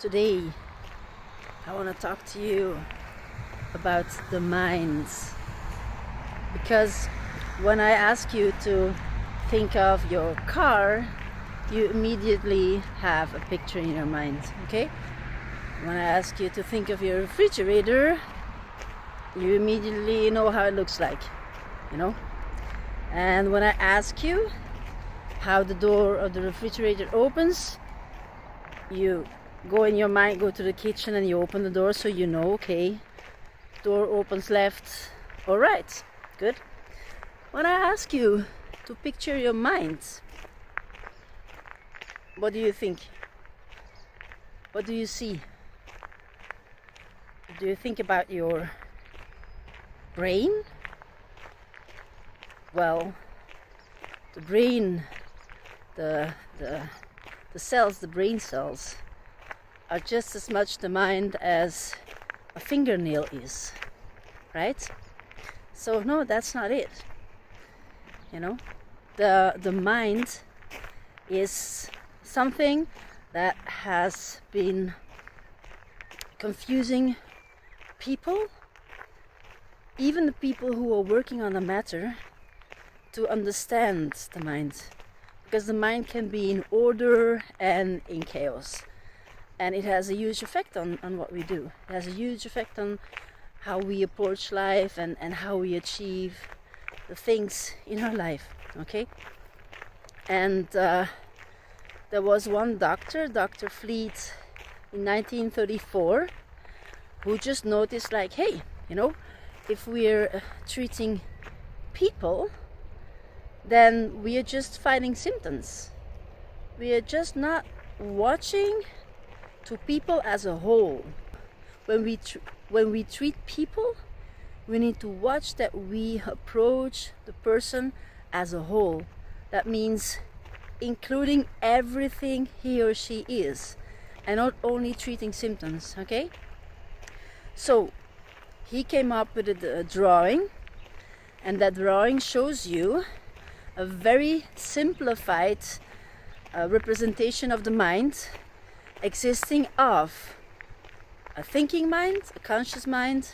Today I want to talk to you about the mind, because when I ask you to think of your car, you immediately have a picture in your mind, okay? When I ask you to think of your refrigerator, you immediately know how it looks like, you know? And when I ask you how the door of the refrigerator opens, you go in your mind, go to the kitchen and you open the door, so you know, okay, door opens left or right. Good. When I ask you to picture your mind, what do you think? What do you see? Do you think about your brain? Well, the brain, the cells, the brain cells, are just as much the mind as a fingernail is, right? So no, that's not it. You know, the mind is something that has been confusing people, even the people who are working on the matter, to understand the mind, because the mind can be in order and in chaos. And it has a huge effect on what we do. It has a huge effect on how we approach life and how we achieve the things in our life, okay? And there was one doctor, Dr. Fleet, in 1934, who just noticed, like, hey, you know, if we're treating people, then we are just fighting symptoms. We are just not watching to people as a whole. When we treat people, we need to watch that we approach the person as a whole. That means including everything he or she is, and not only treating symptoms, okay? So he came up with a drawing, and that drawing shows you a very simplified representation of the mind, existing of a thinking mind, a conscious mind,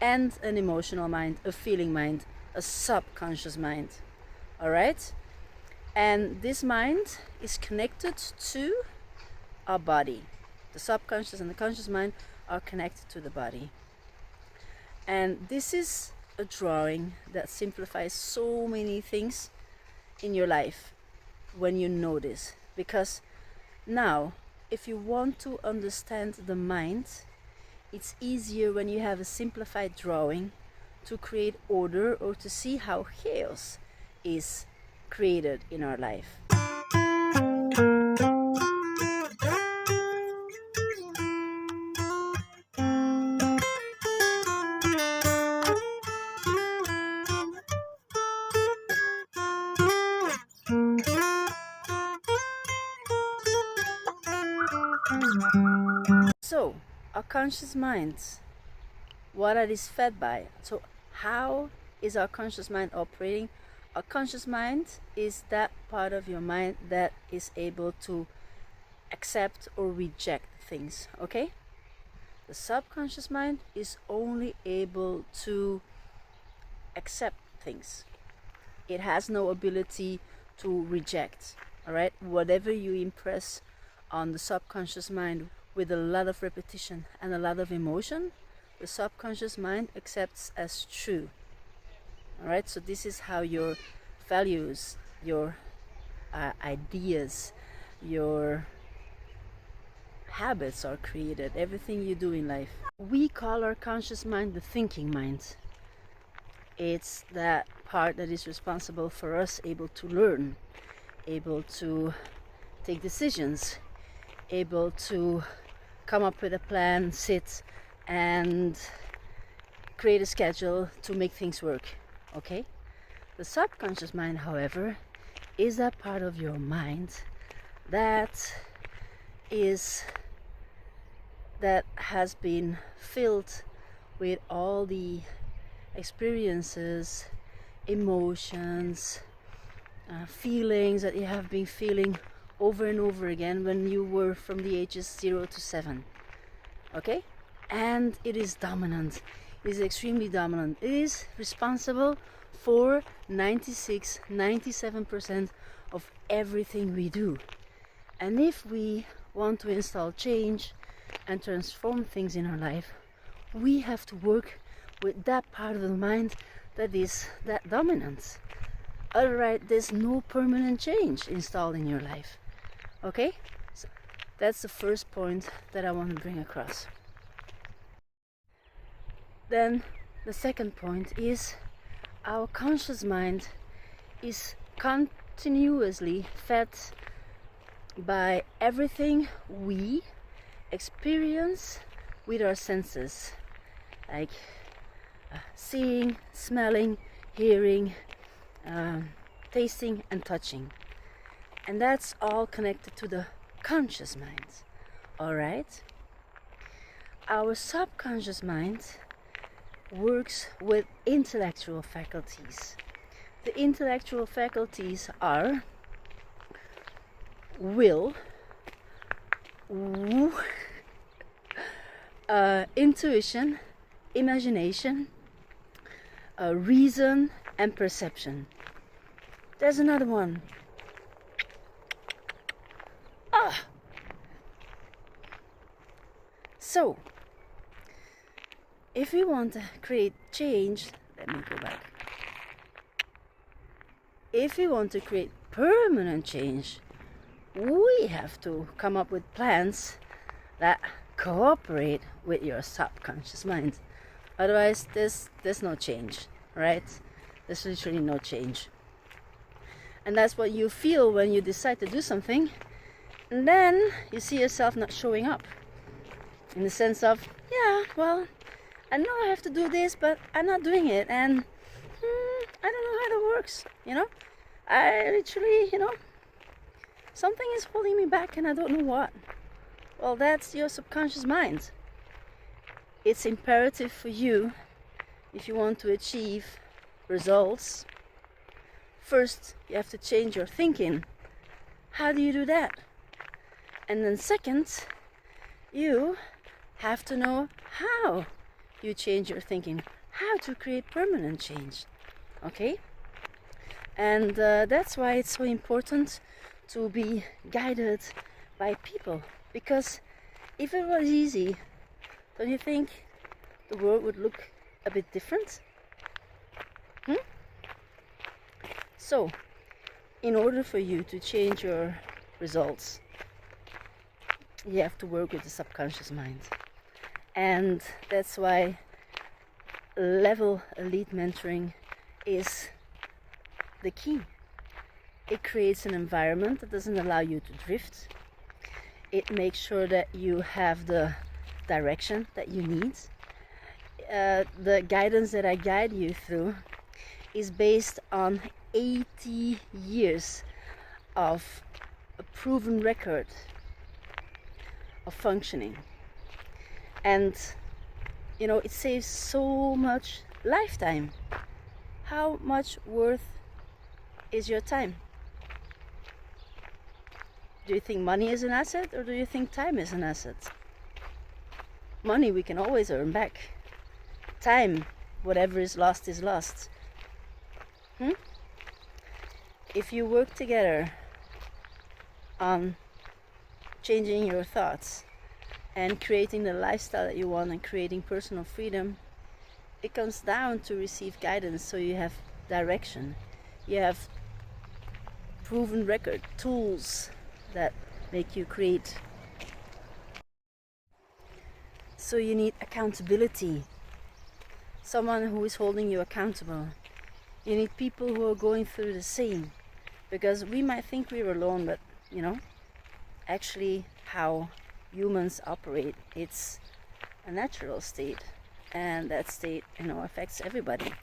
and an emotional mind, a feeling mind, a subconscious mind. All right? And this mind is connected to our body. The subconscious and the conscious mind are connected to the body. And this is a drawing that simplifies so many things in your life when you know this. Because now, if you want to understand the mind, it's easier when you have a simplified drawing to create order, or to see how chaos is created in our life. So, our conscious mind, what it is fed by. So, how is our conscious mind operating? Our conscious mind is that part of your mind that is able to accept or reject things, okay? The subconscious mind is only able to accept things. It has no ability to reject, all right? Whatever you impress on the subconscious mind with a lot of repetition and a lot of emotion, the subconscious mind accepts as true. All right, so this is how your values, your ideas, your habits are created, everything you do in life. We call our conscious mind the thinking mind. It's that part that is responsible for us able to learn, able to take decisions, able to come up with a plan, sit and create a schedule to make things work, okay? The subconscious mind, however, is that part of your mind that has been filled with all the experiences, emotions, feelings that you have been feeling over and over again when you were from the ages 0 to 7. Okay? And it is dominant. It is extremely dominant. It is responsible for 96-97% of everything we do. And if we want to install change and transform things in our life, we have to work with that part of the mind that is that dominant. Otherwise, there's no permanent change installed in your life. Okay? So that's the first point that I want to bring across. Then the second point is our conscious mind is continuously fed by everything we experience with our senses, like seeing, smelling, hearing, tasting and touching. And that's all connected to the conscious mind. Alright? Our subconscious mind works with intellectual faculties. The intellectual faculties are will, intuition, imagination, reason and perception. There's another one. So, if we want to create change, let me go back. If we want to create permanent change, we have to come up with plans that cooperate with your subconscious mind. Otherwise, there's no change, right? There's literally no change. And that's what you feel when you decide to do something, and then you see yourself not showing up. In the sense of, yeah, well, I know I have to do this, but I'm not doing it, and I don't know how that works, I literally, something is holding me back and I don't know what. Well, that's your subconscious mind. It's imperative for you, if you want to achieve results, first you have to change your thinking. How do you do that? And then second, you have to know how you change your thinking, how to create permanent change. Okay? And that's why it's so important to be guided by people, because if it was easy, don't you think the world would look a bit different? So, in order for you to change your results, you have to work with the subconscious mind. And that's why level elite mentoring is the key. It creates an environment that doesn't allow you to drift. It makes sure that you have the direction that you need. The guidance that I guide you through is based on 80 years of a proven record of functioning. And it saves so much lifetime. How much worth is your time? Do you think money is an asset, or do you think time is an asset? Money we can always earn back. Time, whatever is lost is lost. If you work together on changing your thoughts and creating the lifestyle that you want and creating personal freedom, it comes down to receive guidance, so you have direction. You have proven record tools that make you create. So you need accountability, someone who is holding you accountable. You need people who are going through the same, because we might think we're alone, but actually how humans operate, it's a natural state, and that state affects everybody,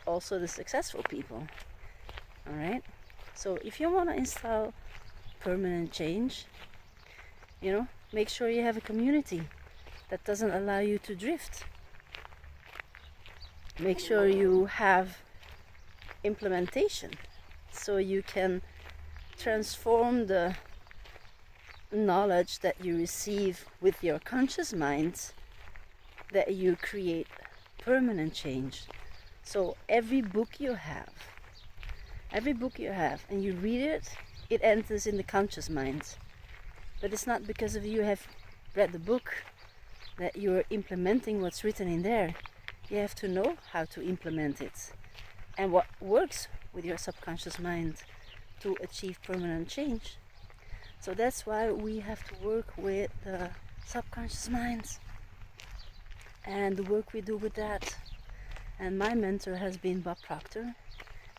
also the successful people. All right, so if you want to install permanent change, make sure you have a community that doesn't allow you to drift. Make sure you have implementation, so you can transform the knowledge that you receive with your conscious mind that you create permanent change. So every book you have and you read it, it enters in the conscious mind. But it's not because of you have read the book that you're implementing what's written in there. You have to know how to implement it and what works with your subconscious mind to achieve permanent change. So that's why we have to work with the subconscious mind and the work we do with that. And my mentor has been Bob Proctor,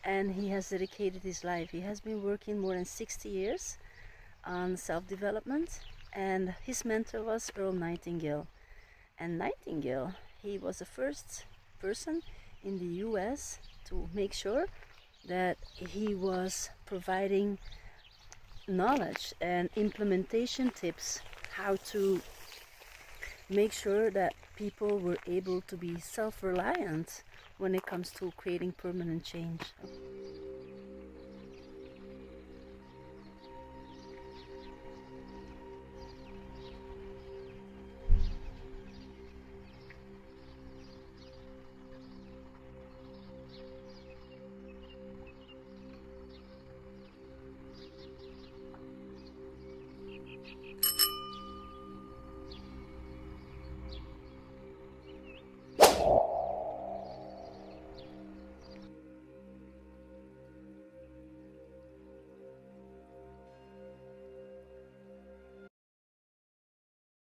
and he has dedicated his life. He has been working more than 60 years on self-development, and his mentor was Earl Nightingale. And Nightingale, he was the first person in the US to make sure that he was providing knowledge and implementation tips how to make sure that people were able to be self-reliant when it comes to creating permanent change.